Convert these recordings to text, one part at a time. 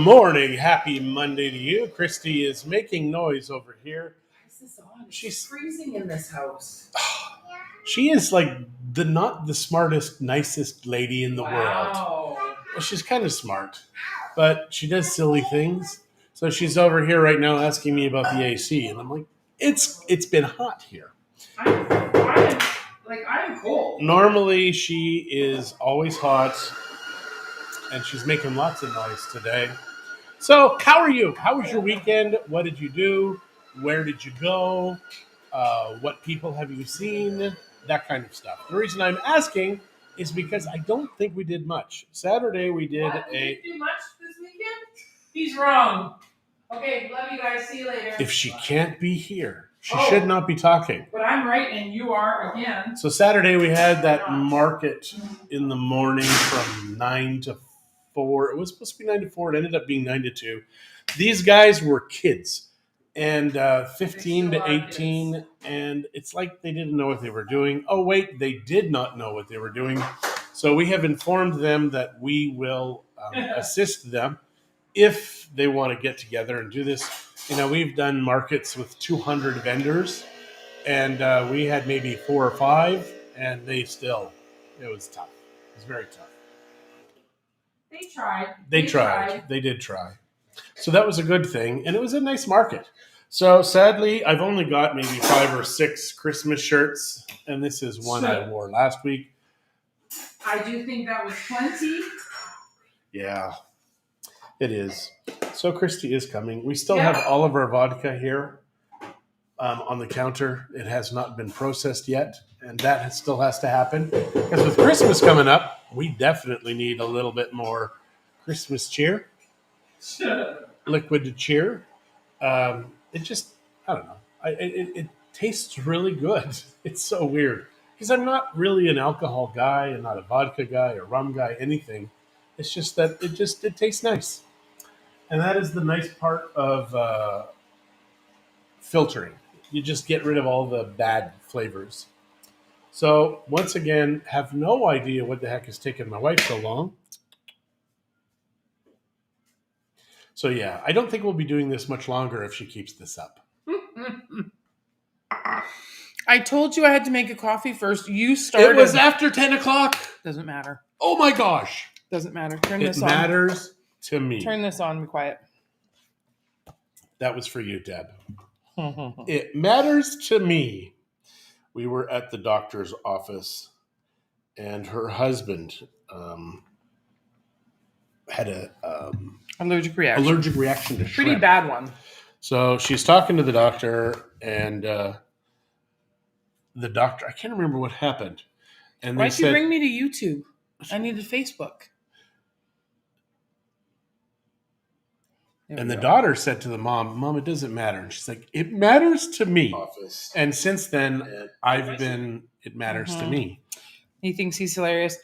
morning. Happy Monday to you. Christie is making noise over here. Is this on? She's freezing in this house. She is like not the smartest, nicest lady in the world. Wow. Well, she's kind of smart, but she does silly things. So she's over here right now asking me about the AC, and I'm like, it's been hot here. I'm cold. Normally she is always hot, and she's making lots of noise today. So, how are you? How was your weekend? What did you do? Where did you go? What people have you seen? That kind of stuff. The reason I'm asking is because I don't think we did much. Saturday we did We didn't do much this weekend? He's wrong. Okay, love you guys. See you later. If she can't be here, she should not be talking. But I'm right and you are again. So Saturday we had that market in the morning from 9 to 4. It was supposed to be 9 to 4. It ended up being 9 to 2. These guys were kids. And 15 to 18, and it's like they didn't know what they were doing. Oh, wait, they did not know what they were doing. So we have informed them that we will assist them if they want to get together and do this. You know, we've done markets with 200 vendors, and we had maybe 4 or 5, and it was tough. It was very tough. They tried. They did try. So that was a good thing, and it was a nice market. So sadly, I've only got maybe 5 or 6 Christmas shirts, and this is one I wore last week. I do think that was plenty. Yeah, it is. So Christie is coming. We still have all of our vodka here on the counter. It has not been processed yet, and that still has to happen. Because with Christmas coming up, we definitely need a little bit more Christmas cheer. Liquid cheer. It just, I don't know. It tastes really good. It's so weird. Because I'm not really an alcohol guy and not a vodka guy or rum guy, anything. It's just that it tastes nice. And that is the nice part of filtering. You just get rid of all the bad flavors. So, once again, have no idea what the heck has taken my wife so long. So yeah, I don't think we'll be doing this much longer if she keeps this up. I told you I had to make a coffee first. You started. It was after 10 o'clock. Doesn't matter. Oh my gosh. Doesn't matter. Turn this on. It matters to me. Turn this on. Be quiet. That was for you, Deb. It matters to me. We were at the doctor's office, and her husband had a allergic reaction to shrimp. Pretty bad one. So she's talking to the doctor, and the doctor, I can't remember what happened. And why'd you bring me to YouTube? I needed Facebook. And the daughter said to the mom, it doesn't matter. And she's like, it matters to me. And since then, it matters to me. He thinks he's hilarious.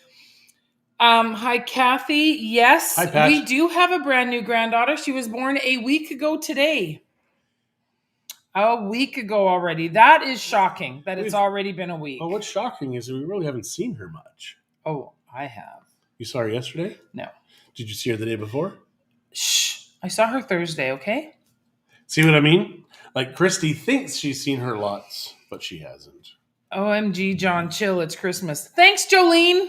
Hi, Kathy. Yes, hi, Pat. We do have a brand new granddaughter. She was born a week ago today. A week ago already. That is shocking that it's already been a week. Well, what's shocking is we really haven't seen her much. Oh, I have. You saw her yesterday? No. Did you see her the day before? Shh. I saw her Thursday, okay? See what I mean? Like, Christie thinks she's seen her lots, but she hasn't. OMG, John, chill. It's Christmas. Thanks, Jolene.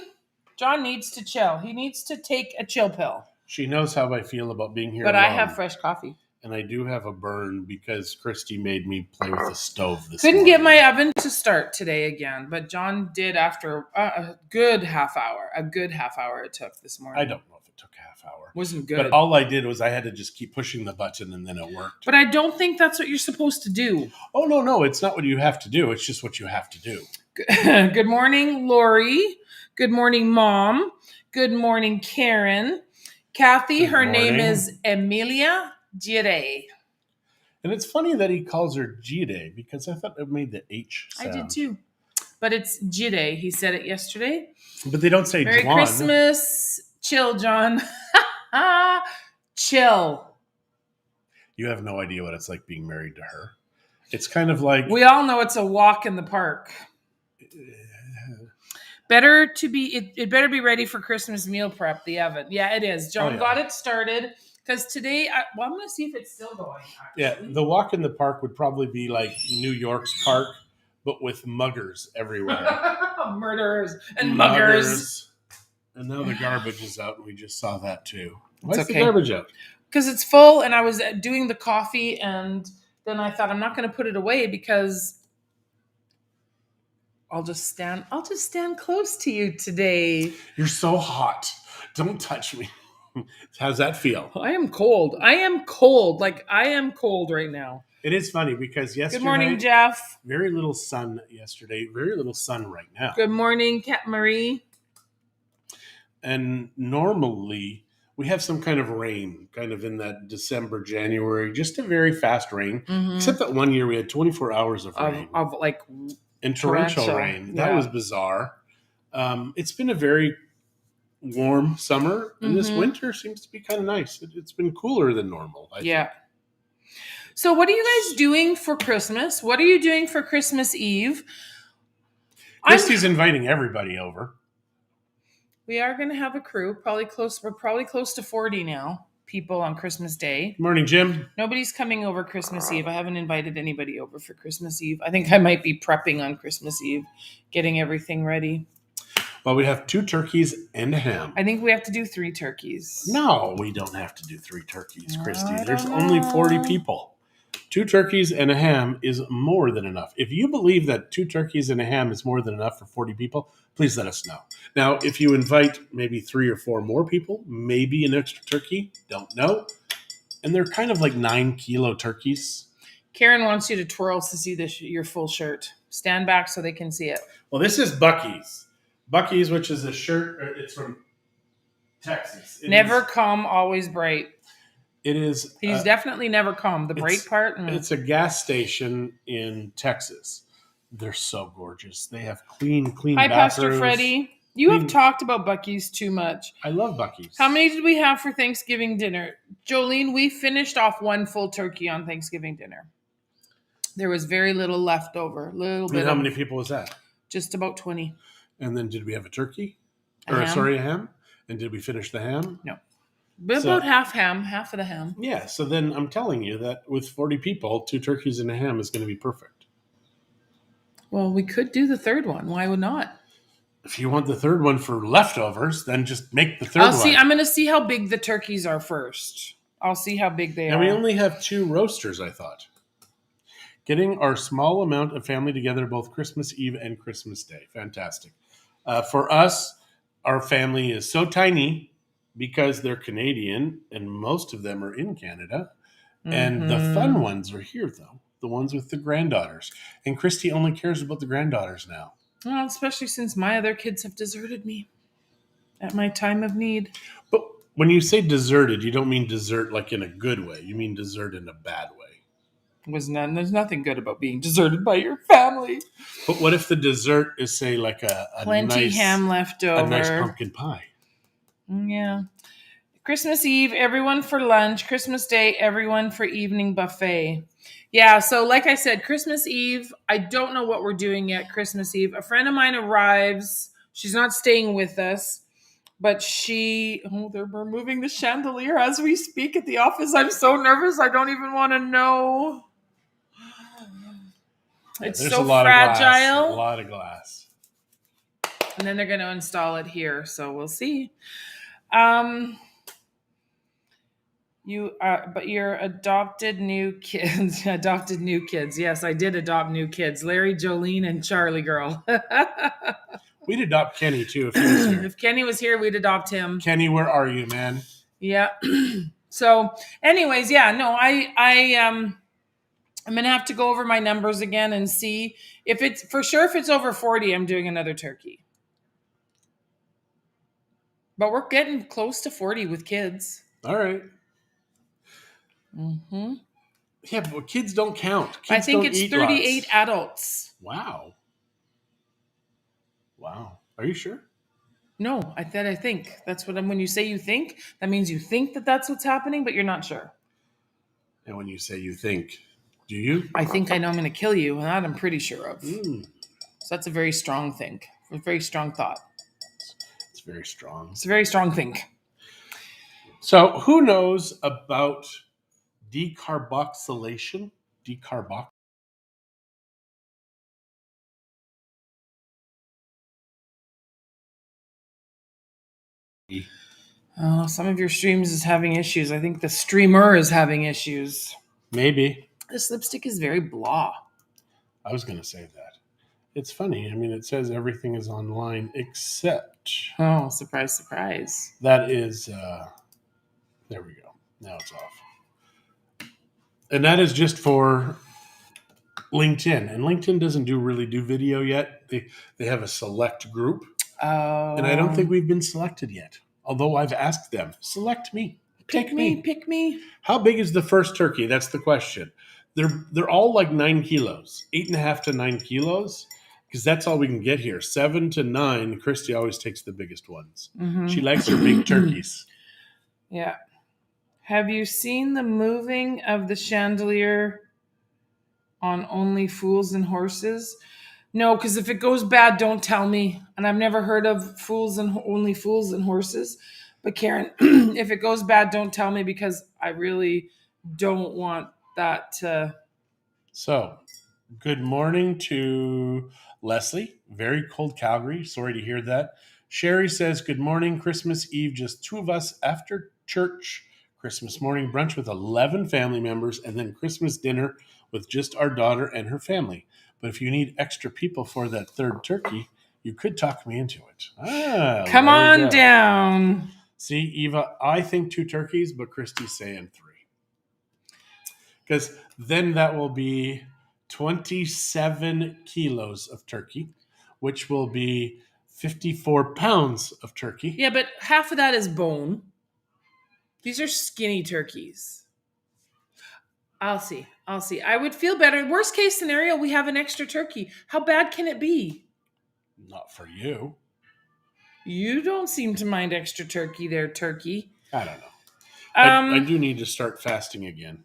John needs to chill. He needs to take a chill pill. She knows how I feel about being here But alone. I have fresh coffee. And I do have a burn because Christie made me play with the stove this Couldn't morning. get my oven to start today again, but John did after a good half hour. A good half hour it took this morning. I don't know if it took a half hour. Wasn't good. But all I did was I had to just keep pushing the button and then it worked. But I don't think that's what you're supposed to do. Oh, no. It's not what you have to do. It's just what you have to do. Good morning, Lori. Good morning, Mom. Good morning, Karen. Kathy, her name is Emilia Gire. And it's funny that he calls her Gire because I thought it made the H sound. I did too. But it's Gire. He said it yesterday. But they don't say Merry John. Christmas. Chill, John. Chill. You have no idea what it's like being married to her. It's kind of like... We all know it's a walk in the park. It better be ready for Christmas meal prep, the oven. Yeah, it is. John got it started. Because today, I'm going to see if it's still going, actually. Yeah, the walk in the park would probably be like New York's park, but with muggers everywhere. Murderers and muggers. And now the garbage is out, and we just saw that too. Why It's is the okay. garbage out? Because it's full, and I was doing the coffee, and then I thought I'm not going to put it away because I'll just stand close to you today. You're so hot. Don't touch me. How's that feel? I am cold. Like, I am cold right now. It is funny because yesterday. Good morning, Jeff. Very little sun yesterday. Very little sun right now. Good morning, Kat Marie. And normally we have some kind of rain, kind of in that December, January, just a very fast rain. Mm-hmm. Except that one year we had 24 hours of rain. Of like and torrential rain. That was bizarre. It's been a very warm summer, and this winter seems to be kind of nice. It's been cooler than normal, I think. So what are you guys doing for Christmas? What are you doing for Christmas Eve? Christie's inviting everybody over. We are going to have a crew. We're probably close to 40 now. People on Christmas Day. Good morning, Jim. Nobody's coming over Christmas Eve. I haven't invited anybody over for Christmas Eve. I think I might be prepping on Christmas Eve, getting everything ready. Well, we have 2 turkeys and a ham. I think we have to do 3 turkeys. No, we don't have to do 3 turkeys, Christie. There's only 40 people. 2 turkeys and a ham is more than enough. If you believe that 2 turkeys and a ham is more than enough for 40 people, please let us know. Now, if you invite maybe 3 or 4 more people, maybe an extra turkey, don't know. And they're kind of like 9-kilo turkeys. Karen wants you to twirl to see your full shirt. Stand back so they can see it. Well, this is Bucky's. Bucky's, which is a shirt, it's from Texas. Never calm, always bright. It is. He's definitely never calm. The bright part. It's a gas station in Texas. They're so gorgeous. They have clean Hi, bathrooms. Pastor Freddie. You have talked about Bucky's too much. I love Bucky's. How many did we have for Thanksgiving dinner? Jolene, we finished off 1 full turkey on Thanksgiving dinner. There was very little left over. And how many people was that? Just about 20. And then did we have a turkey? A ham? And did we finish the ham? No. About half ham, half of the ham. Yeah, so then I'm telling you that with 40 people, 2 turkeys and a ham is going to be perfect. Well, we could do the 3rd one. Why would not? If you want the 3rd one for leftovers, then just make the 3rd one. I'm going to see how big the turkeys are first. I'll see how big they are. And we only have 2 roasters, I thought. Getting our small amount of family together both Christmas Eve and Christmas Day. Fantastic. For us, our family is so tiny because they're Canadian and most of them are in Canada. And the fun ones are here, though. The ones with the granddaughters. And Christie only cares about the granddaughters now. Well, especially since my other kids have deserted me at my time of need. But when you say deserted, you don't mean desert like in a good way. You mean desert in a bad way. There's nothing good about being deserted by your family. But what if the dessert is, say, like a plenty nice ham left over, a nice pumpkin pie? Yeah. Christmas Eve, everyone for lunch. Christmas Day, everyone for evening buffet. Yeah, so like I said, Christmas Eve, I don't know what we're doing yet. Christmas Eve, a friend of mine arrives. She's not staying with us, but they're removing the chandelier as we speak at the office. I'm so nervous. I don't even want to know. It's so fragile. A lot of glass. And then they're going to install it here, so we'll see. You're adopted new kids. Yes, I did adopt new kids. Larry, Jolene, and Charlie girl. We'd adopt Kenny too if he was here. If Kenny was here, we'd adopt him. Kenny, where are you, man? Yeah. So, anyways, yeah, no, I'm gonna have to go over my numbers again and see if it's over 40, I'm doing another turkey. But we're getting close to 40 with kids. All right. Mm-hmm. Yeah, but kids don't count. Kids I think it's 38 lots. adults. Wow. Are you sure? No, I think. That's when you say you think, that means you think that that's what's happening, but you're not sure. And when you say you think, do you? I think I know I'm going to kill you, and that I'm pretty sure of. So that's a very strong think. A very strong thought. It's very strong. It's a very strong think. So who knows about decarboxylation? Decarbox. Oh, some of your streams is having issues. I think the streamer is having issues. Maybe. This lipstick is very blah. I was going to say that. It's funny. I mean, it says everything is online except Oh, surprise, surprise. that is, there we go. Now it's off. And that is just for LinkedIn. And LinkedIn doesn't really do video yet. They have a select group. Oh. And I don't think we've been selected yet. Although I've asked them, select me. Pick me. How big is the first turkey? That's the question. They're all like 9 kilos, 8.5 to 9 kilos, because that's all we can get here. 7 to 9. Christie always takes the biggest ones. Mm-hmm. She likes her big turkeys. Yeah. Have you seen the moving of the chandelier on Only Fools and Horses? No, because if it goes bad, don't tell me. And I've never heard of Only Fools and Horses. But Karen, if it goes bad, don't tell me because I really don't want that to. So, good morning to Leslie. Very cold Calgary. Sorry to hear that. Sherry says, good morning. Christmas Eve, just 2 of us after church. Christmas morning brunch with 11 family members, and then Christmas dinner with just our daughter and her family. But if you need extra people for that third turkey, you could talk me into it. Come on down. See, Eva, I think 2 turkeys, but Christie's saying 3. Because then that will be 27 kilos of turkey, which will be 54 pounds of turkey. Yeah, but half of that is bone. These are skinny turkeys. I'll see. I would feel better. Worst case scenario, we have an extra turkey. How bad can it be? Not for you. You don't seem to mind extra turkey there, turkey. I don't know. I do need to start fasting again.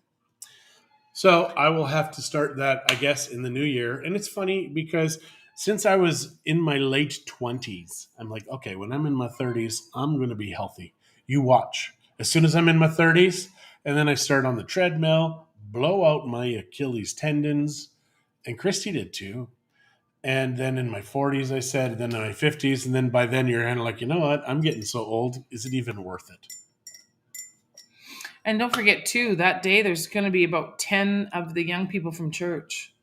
So I will have to start that, I guess, in the new year. And it's funny because since I was in my late 20s, I'm like, okay, when I'm in my 30s, I'm going to be healthy. You watch. As soon as I'm in my 30s, and then I start on the treadmill, blow out my Achilles tendons, and Christy did too. And then in my 40s, I said, then in my 50s, and then by then you're kind of like, you know what? I'm getting so old. Is it even worth it? And don't forget, too, that day there's going to be about 10 of the young people from church.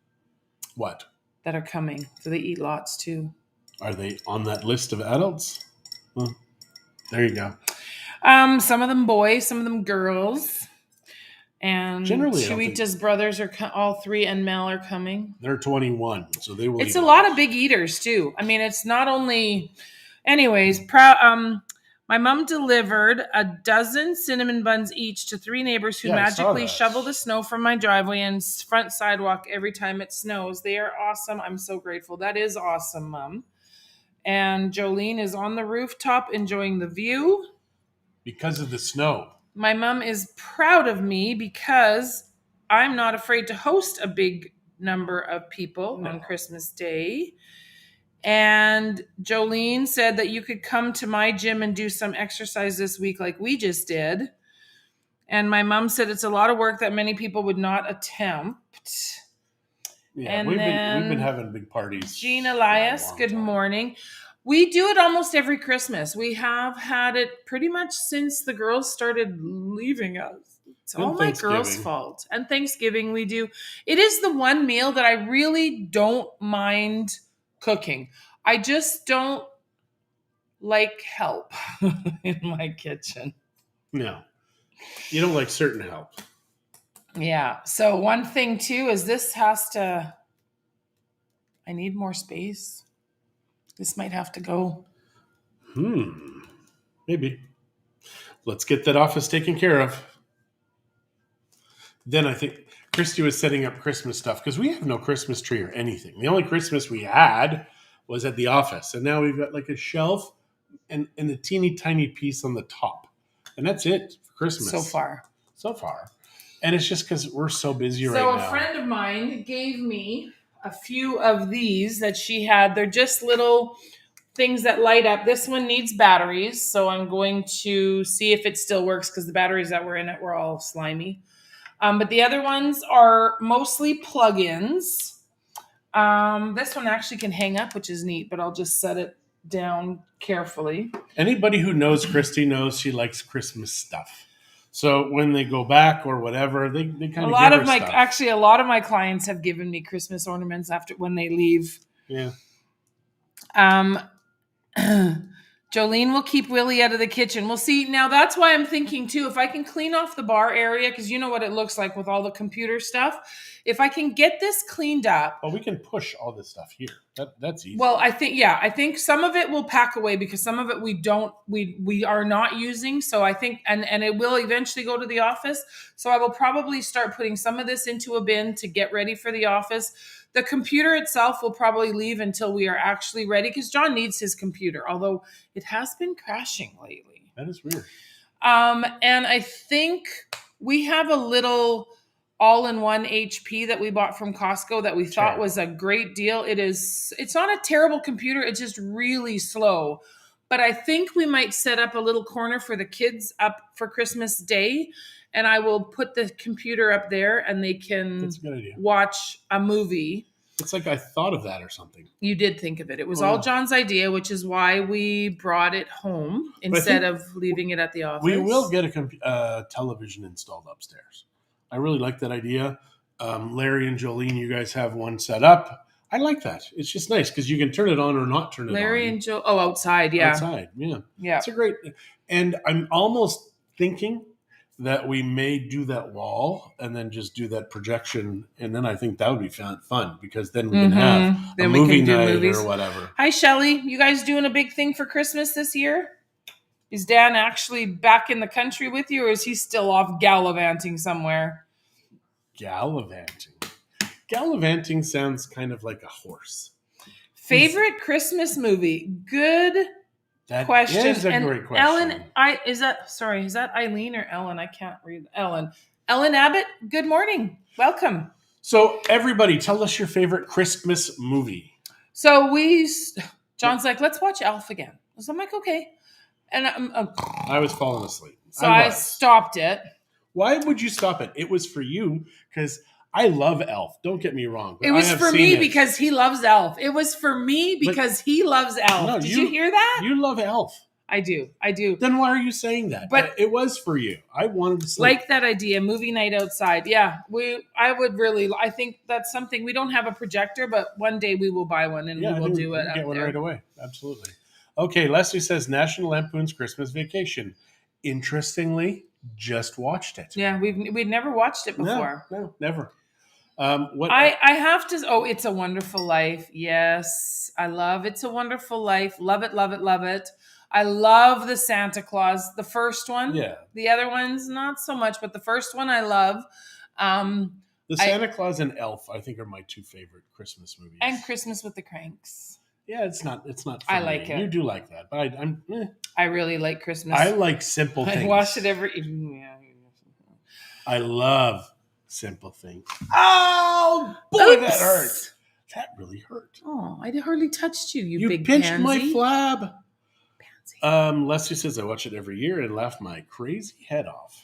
What? That are coming. So they eat lots, too. Are they on that list of adults? Well, there you go. Some of them boys, some of them girls. And generally, Shuita's brothers are all 3 and Mel are coming. They're 21, so they will. It's a lot of big eaters, too. I mean, it's not only... Anyways, my mom delivered a dozen cinnamon buns each to 3 neighbors who magically shovel the snow from my driveway and front sidewalk every time it snows. They are awesome. I'm so grateful. That is awesome, Mom. And Jolene is on the rooftop enjoying the view. Because of the snow. My mom is proud of me because I'm not afraid to host a big number of people on Christmas Day. And Jolene said that you could come to my gym and do some exercise this week like we just did. And my mom said it's a lot of work that many people would not attempt. Yeah, and we've been having big parties. Jean Elias, good morning. We do it almost every Christmas. We have had it pretty much since the girls started leaving us. It's all my girls' fault. And Thanksgiving we do. It is the one meal that I really don't mind cooking. I just don't like help in my kitchen. No. You don't like certain help. Yeah. So one thing too is I need more space. This might have to go. Maybe. Let's get that office taken care of. Then I think Christy was setting up Christmas stuff because we have no Christmas tree or anything. The only Christmas we had was at the office. And now we've got like a shelf and a teeny tiny piece on the top. And that's it for Christmas. So far. And it's just because we're so busy right now. So a friend of mine gave me a few of these that she had. They're just little things that light up. This one needs batteries, so I'm going to see if it still works because the batteries that were in it were all slimy. But the other ones are mostly plug-ins. This one actually can hang up, which is neat, but I'll just set it down carefully. Anybody who knows Christie knows she likes Christmas stuff. So when they go back or whatever, they kind of give her stuff. A lot of my clients have given me Christmas ornaments after when they leave. Yeah. Jolene will keep Willie out of the kitchen. We'll see. Now that's why I'm thinking too, if I can clean off the bar area, because you know what it looks like with all the computer stuff. If I can get this cleaned up. Well, we can push all this stuff here. That's easy. Well, I think some of it will pack away because some of it we are not using. So I think, and it will eventually go to the office. So I will probably start putting some of this into a bin to get ready for the office. The computer itself will probably leave until we are actually ready because John needs his computer, although it has been crashing lately. That is weird. And I think we have a little all-in-one HP that we bought from Costco that we thought was a great deal. It's not a terrible computer. It's just really slow. But I think we might set up a little corner for the kids up for Christmas Day. And I will put the computer up there and they can watch a movie. It's like I thought of that or something. You did think of it. It was all John's idea, which is why we brought it home instead of leaving it at the office. We will get a television installed upstairs. I really like that idea. Larry and Jolene, you guys have one set up. I like that. It's just nice because you can turn it on or not turn it on. Larry and Joe. Oh, outside. Yeah. Outside. Yeah. Yeah. It's a great. And I'm almost thinking that we may do that wall and then just do that projection. And then I think that would be fun because then we can have a movie night or whatever. Hi, Shelly. You guys doing a big thing for Christmas this year? Is Dan actually back in the country with you or is he still off gallivanting somewhere? Gallivanting. Gallivanting sounds kind of like a horse. Favorite Christmas movie? Good question. That is a great question. Ellen, is that Eileen or Ellen? I can't read. Ellen Abbott, good morning. Welcome. So everybody, tell us your favorite Christmas movie. So John's like, let's watch Elf again. So I'm like, okay. And I was falling asleep. So I stopped it. Why would you stop it? It was for you because I love Elf. Don't get me wrong. It was for me because he loves Elf. It was for me because he loves Elf. No, Did you hear that? You love Elf. I do. Then why are you saying that? But it was for you. I wanted to sleep. Like that idea, movie night outside. Yeah, I think that's something. We don't have a projector, but one day we will buy one and we will do it. Get one right away. Absolutely. Okay, Leslie says National Lampoon's Christmas Vacation. Interestingly, just watched it. Yeah, we'd never watched it before. No, never. I have to. Oh, It's a Wonderful Life. Yes, I love It's a Wonderful Life. Love it, love it, love it. I love the Santa Claus, the first one. Yeah. The other ones, not so much, but the first one I love. The Santa Claus and Elf, I think, are my two favorite Christmas movies. And Christmas with the Cranks. Yeah, it's not. I like it. You do like that, but I really like Christmas. I like simple things. I watch it every evening. Yeah. I love simple things. Oh boy, that hurt. That really hurt. Oh, I hardly touched you. You big pinched pansy. my flab. Pansy. Leslie says I watch it every year and laugh my crazy head off.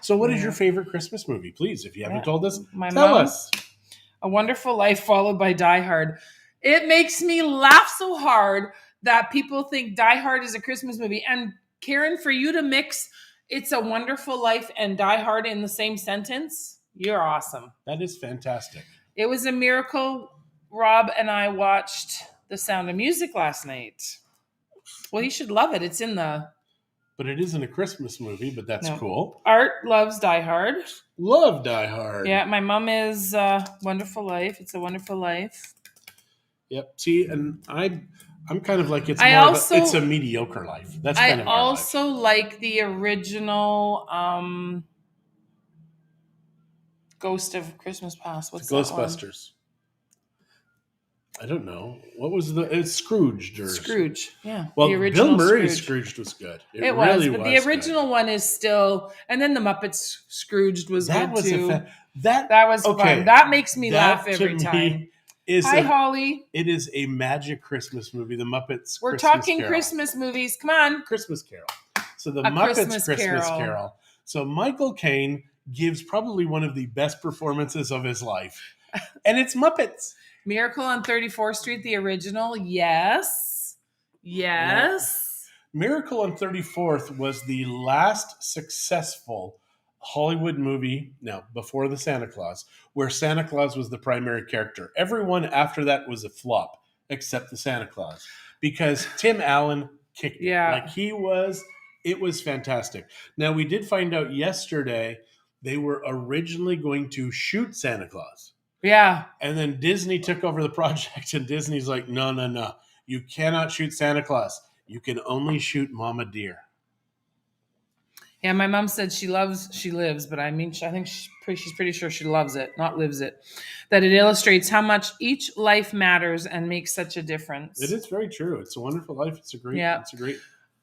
So, what is your favorite Christmas movie? Please, if you haven't told us, tell us. A Wonderful Life followed by Die Hard. It makes me laugh so hard that people think Die Hard is a Christmas movie. And Karen, for you to mix It's a Wonderful Life and Die Hard in the same sentence, you're awesome. That is fantastic. It was a miracle. Rob and I watched The Sound of Music last night. Well, you should love it. It's in the... But it isn't a Christmas movie, but that's cool. Art loves Die Hard. Love Die Hard. Yeah, my mom is Wonderful Life. It's a Wonderful Life. Yep. See, and I'm kind of like it's a mediocre life. That's kind of. I also like the original Ghost of Christmas Past. What's that Ghostbusters? I don't know. What was it's Scrooged or Scrooge? Yeah. Well, Bill Murray's Scrooged was good. It really was. But the original one is still, and then the Muppets Scrooged was good too. That was fun. That makes me laugh every time. is Hi, Holly. it is a magic Christmas movie. The Muppets. We're Christmas talking Carol. Christmas movies. Come on. Christmas Carol. So the A Muppets Christmas Christmas Carol. Carol. So Michael Caine gives probably one of the best performances of his life, and it's Muppets. Miracle on 34th Street, the original. Yes. Yes. Miracle on 34th was the last successful Hollywood movie, now before the Santa Claus, where Santa Claus was the primary character. Everyone after that was a flop, except the Santa Claus, because Tim Allen kicked it. Yeah. Like it was fantastic. Now, we did find out yesterday they were originally going to shoot Santa Claus. Yeah. And then Disney took over the project, and Disney's like, no. You cannot shoot Santa Claus. You can only shoot Mama Deer. Yeah, my mom said she lives, but I mean, I think she's pretty sure she loves it, not lives it. That it illustrates how much each life matters and makes such a difference. It is very true. It's a wonderful life. It's a great. Yeah,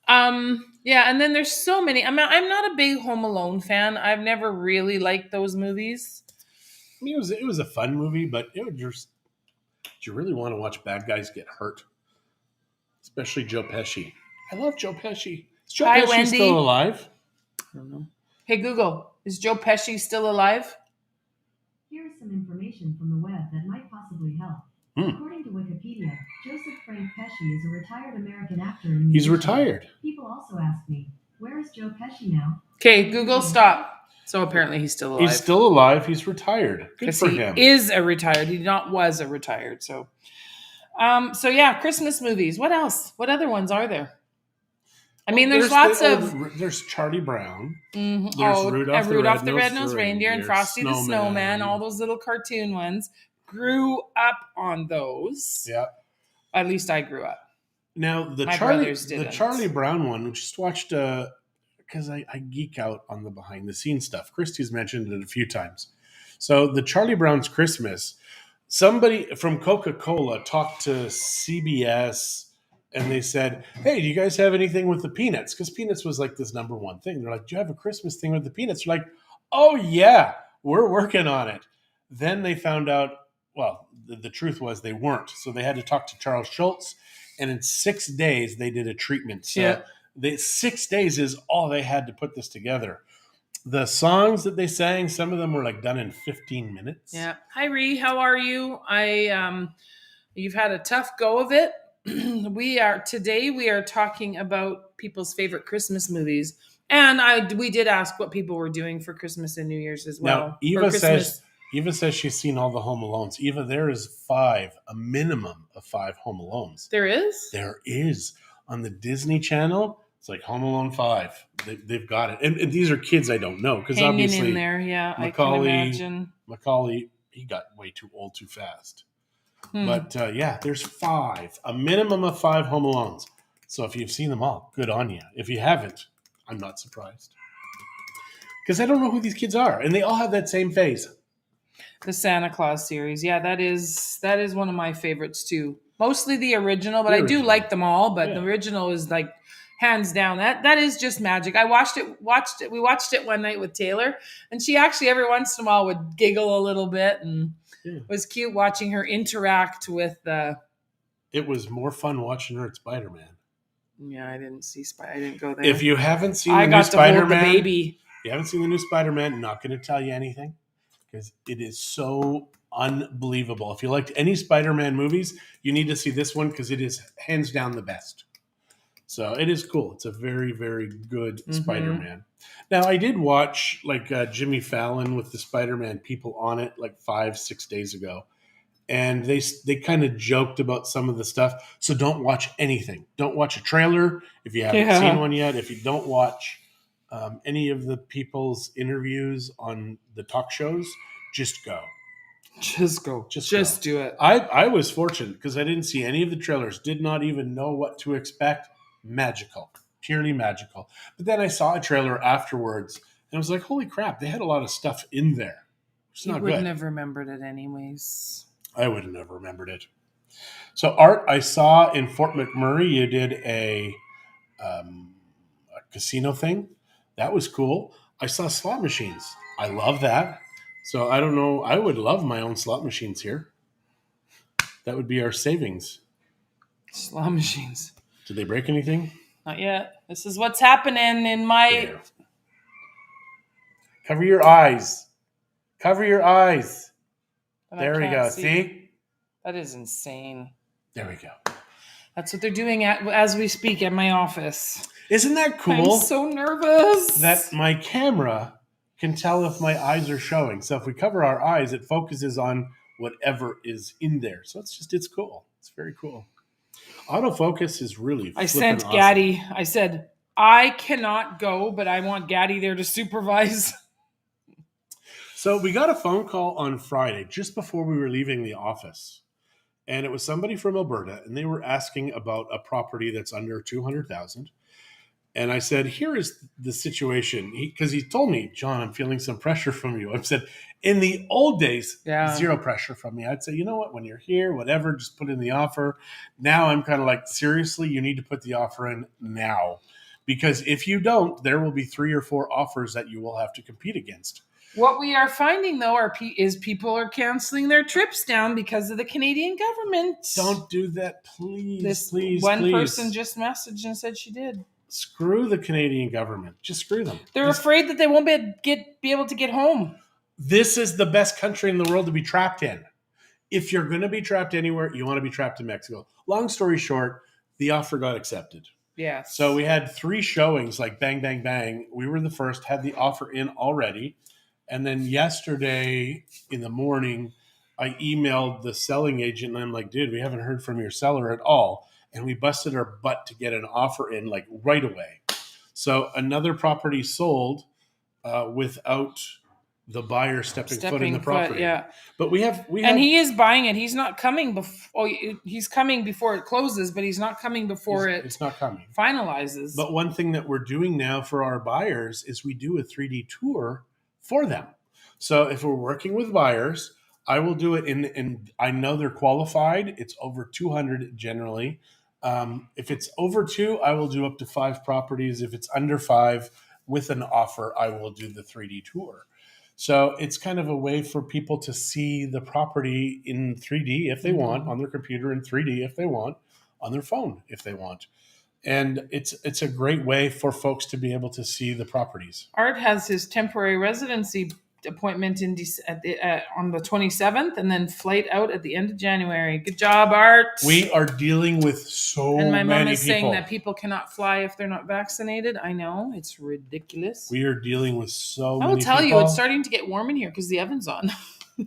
and then there's so many. I'm not a big Home Alone fan. I've never really liked those movies. I mean, it was a fun movie, but it would just. Do you really want to watch bad guys get hurt? Especially Joe Pesci. I love Joe Pesci. Is Joe Pesci Wendy. still alive? I don't know. Hey Google, is Joe Pesci still alive? Here is some information from the web that might possibly help. According to Wikipedia, Joseph Frank Pesci is a retired American actor and musician. He's retired. People also ask me, where is Joe Pesci now? Okay, Google, stop. So apparently he's still alive. He's still alive. He's retired. Good for him. He is a retired. He was a retired. So yeah, Christmas movies. What else? What other ones are there? I mean, there's lots of. There's Charlie Brown. Mm-hmm. There's Rudolph the Red-Nosed Reindeer and Frosty the Snowman. All those little cartoon ones. Grew up on those. Yeah. At least I grew up. Now My brothers didn't. The Charlie Brown one, we just watched because I geek out on the behind the scenes stuff. Christie's mentioned it a few times. So the Charlie Brown's Christmas, somebody from Coca-Cola talked to CBS and they said, hey, do you guys have anything with the Peanuts? Because Peanuts was like this number one thing. They're like, do you have a Christmas thing with the Peanuts? They're like, oh yeah, we're working on it. Then they found out, well, the truth was they weren't. So they had to talk to Charles Schultz. And in 6 days, they did a treatment. So 6 days is all they had to put this together. The songs that they sang, some of them were like done in 15 minutes. Yeah. Hi, Ree. How are you? You've had a tough go of it. Today we are talking about people's favorite Christmas movies. And we did ask what people were doing for Christmas and New Year's as well. Now, Eva says she's seen all the Home Alones. Eva, there is a minimum of 5 Home Alones. There is? There is. On the Disney Channel, it's like Home Alone 5. They've got it. And these are kids I don't know. Because obviously in there, yeah, Macaulay, I can imagine. Macaulay, he got way too old too fast. But there's 5. A minimum of 5 Home Alones. So if you've seen them all, good on you. If you haven't, I'm not surprised. Because I don't know who these kids are. And they all have that same face. The Santa Claus series. Yeah, that is one of my favorites too. Mostly the original, but I do like them all. But the original is like hands down. That is just magic. I watched it. We watched it one night with Taylor, and she actually every once in a while would giggle a little bit, and it was cute watching her interact with the. It was more fun watching her at Spider-Man. Yeah, I didn't go there. If you haven't seen the new Spider-Man, baby. You haven't seen the new Spider-Man, I'm not going to tell you anything. Because it is so unbelievable. If you liked any Spider-Man movies, you need to see this one because it is hands down the best. So it is cool. It's a very, very good Spider-Man. Now, I did watch like Jimmy Fallon with the Spider-Man people on it like 5-6 days ago. And they kind of joked about some of the stuff. So don't watch anything. Don't watch a trailer if you haven't seen one yet. If you don't watch any of the people's interviews on the talk shows, just go. Just go. Just do it. I was fortunate because I didn't see any of the trailers, did not even know what to expect. Magical. Purely magical. But then I saw a trailer afterwards and I was like, holy crap, they had a lot of stuff in there. It's not good. You wouldn't have remembered it anyways. I wouldn't have remembered it. So, Art, I saw in Fort McMurray you did a casino thing. That was cool. I saw slot machines. I love that. So I don't know. I would love my own slot machines here. That would be our savings. Slot machines. Did they break anything? Not yet. This is what's happening in my... There. Cover your eyes. Cover your eyes. But There we can't go. See? That is insane. There we go. That's what they're doing as we speak at my office. Isn't that cool? I'm so nervous. That my camera can tell if my eyes are showing. So if we cover our eyes, it focuses on whatever is in there. So it's cool. It's very cool. Autofocus is really I flippin' sent awesome. Gaddy. I said, I cannot go, but I want Gaddy there to supervise. So we got a phone call on Friday just before we were leaving the office. And it was somebody from Alberta, and they were asking about a property that's under 200,000. And I said, here is the situation. Because he told me, John, I'm feeling some pressure from you. I said, in the old days, zero pressure from me. I'd say, you know what, when you're here, whatever, just put in the offer. Now I'm kind of like, seriously, you need to put the offer in now. Because if you don't, there will be 3 or 4 offers that you will have to compete against. What we are finding, though, is people are canceling their trips down because of the Canadian government. Don't do that, please. One person just messaged and said she did. Screw the Canadian government. Just screw them. They're afraid that they won't be able to get home. This is the best country in the world to be trapped in. If you're going to be trapped anywhere, you want to be trapped in Mexico. Long story short, the offer got accepted. Yeah. So we had 3 showings, like bang, bang, bang. We were the first, had the offer in already. And then yesterday in the morning, I emailed the selling agent and I'm like, dude, we haven't heard from your seller at all. And we busted our butt to get an offer in like right away. So another property sold without the buyer stepping foot in the property. Yeah. But we have, and he is buying it. He's not coming before. He's coming before it closes, but he's not coming before it's not coming. Finalizes. But one thing that we're doing now for our buyers is we do a 3D tour for them. So if we're working with buyers, I will do it in I know they're qualified. It's over 200 generally. If it's over 2, I will do up to 5 properties. If it's under 5 with an offer, I will do the 3D tour. So it's kind of a way for people to see the property in 3D if they want, on their computer, in 3D if they want, on their phone if they want. And it's a great way for folks to be able to see the properties. Art has his temporary residency appointment on the 27th, and then flight out at the end of January. Good job, Art. We are dealing with so many people. And my mom is saying that people cannot fly if they're not vaccinated. I know, it's ridiculous. We are dealing with so many people. I will tell you, it's starting to get warm in here because the oven's on.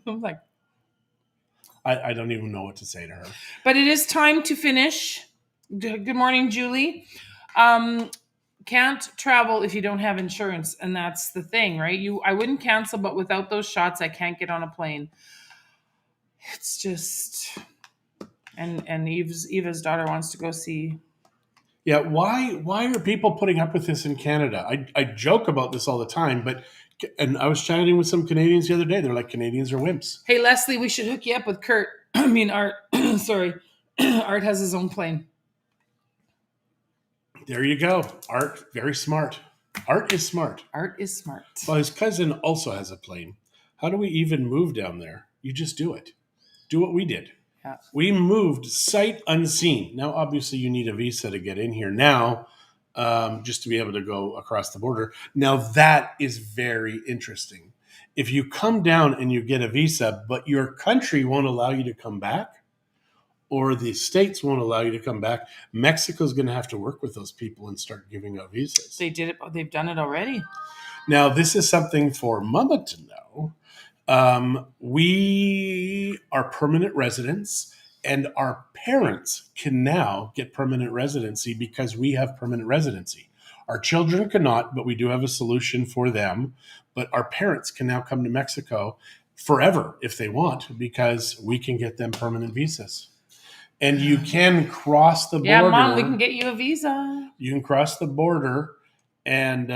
I'm like, I don't even know what to say to her. But it is time to finish. Good morning, Julie. Can't travel if you don't have insurance, and that's the thing, right? I wouldn't cancel, but without those shots, I can't get on a plane. It's just, and Eva's daughter wants to go see. Yeah, why are people putting up with this in Canada? I joke about this all the time, and I was chatting with some Canadians the other day. They're like, Canadians are wimps. Hey, Leslie, we should hook you up with Kurt. Art. Sorry, Art has his own plane. There you go. Art, very smart. Art is smart. Art is smart. Well, his cousin also has a plane. How do we even move down there? You just do it. Do what we did. Yeah. We moved sight unseen. Now, obviously, you need a visa to get in here now, just to be able to go across the border. Now, that is very interesting. If you come down and you get a visa, but your country won't allow you to come back, or the states won't allow you to come back, Mexico's going to have to work with those people and start giving out visas. They did it. They've done it already. Now, this is something for Mama to know. We are permanent residents, and our parents can now get permanent residency because we have permanent residency. Our children cannot, but we do have a solution for them. But our parents can now come to Mexico forever if they want, because we can get them permanent visas. And you can cross the border. Yeah, Mom, we can get you a visa. You can cross the border, and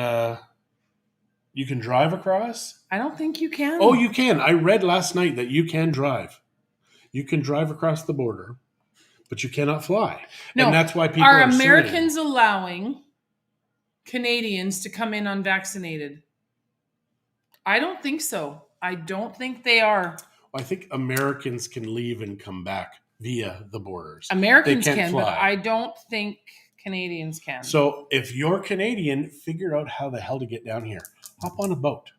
you can drive across. I don't think you can. Oh, you can. I read last night that you can drive. You can drive across the border, but you cannot fly. No, and that's why people are are Americans allowing Canadians to come in unvaccinated? I don't think so. I don't think they are. I think Americans can leave and come back. via the borders. Americans They can't can, but fly. I don't think Canadians can. So if you're Canadian, figure out how the hell to get down here. Hop on a boat.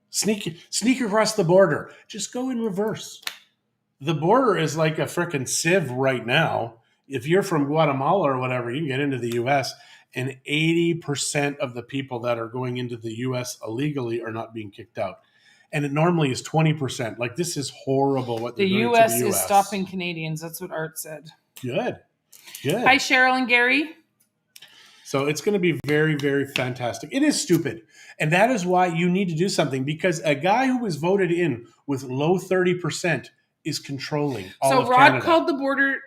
Sneak across the border. Just go in reverse. The border is like a freaking sieve right now. If you're from Guatemala or whatever, you can get into the U.S., and 80% of the people that are going into the U.S. illegally are not being kicked out. And it normally is 20%. Like, this is horrible what they're the doing U.S. to the U.S. is stopping Canadians. That's what Art said. Good. Hi, Cheryl and Gary. So it's going to be very, very fantastic. It is stupid. And that is why you need to do something, because a guy who was voted in with low 30% is controlling all of Rod Canada. called the border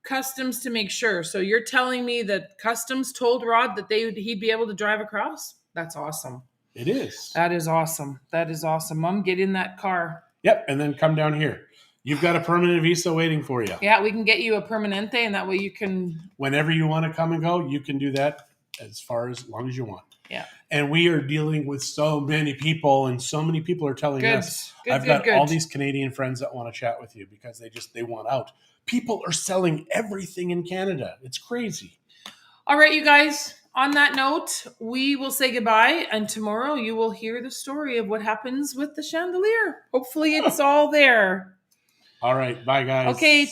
customs to make sure. So you're telling me that customs told Rod that he'd be able to drive across? That's awesome. It is. That is awesome. That is awesome. Mom, get in that car. Yep, and then come down here. You've got a permanent visa waiting for you. Yeah, we can get you a permanente, and that way you can... Whenever you want to come and go, you can do that as long as you want. Yeah. And we are dealing with so many people, and so many people are telling us, I've got all these Canadian friends that want to chat with you because they want out. People are selling everything in Canada. It's crazy. All right, you guys. On that note, we will say goodbye, and tomorrow you will hear the story of what happens with the chandelier. Hopefully it's all there. All right. Bye, guys. Okay.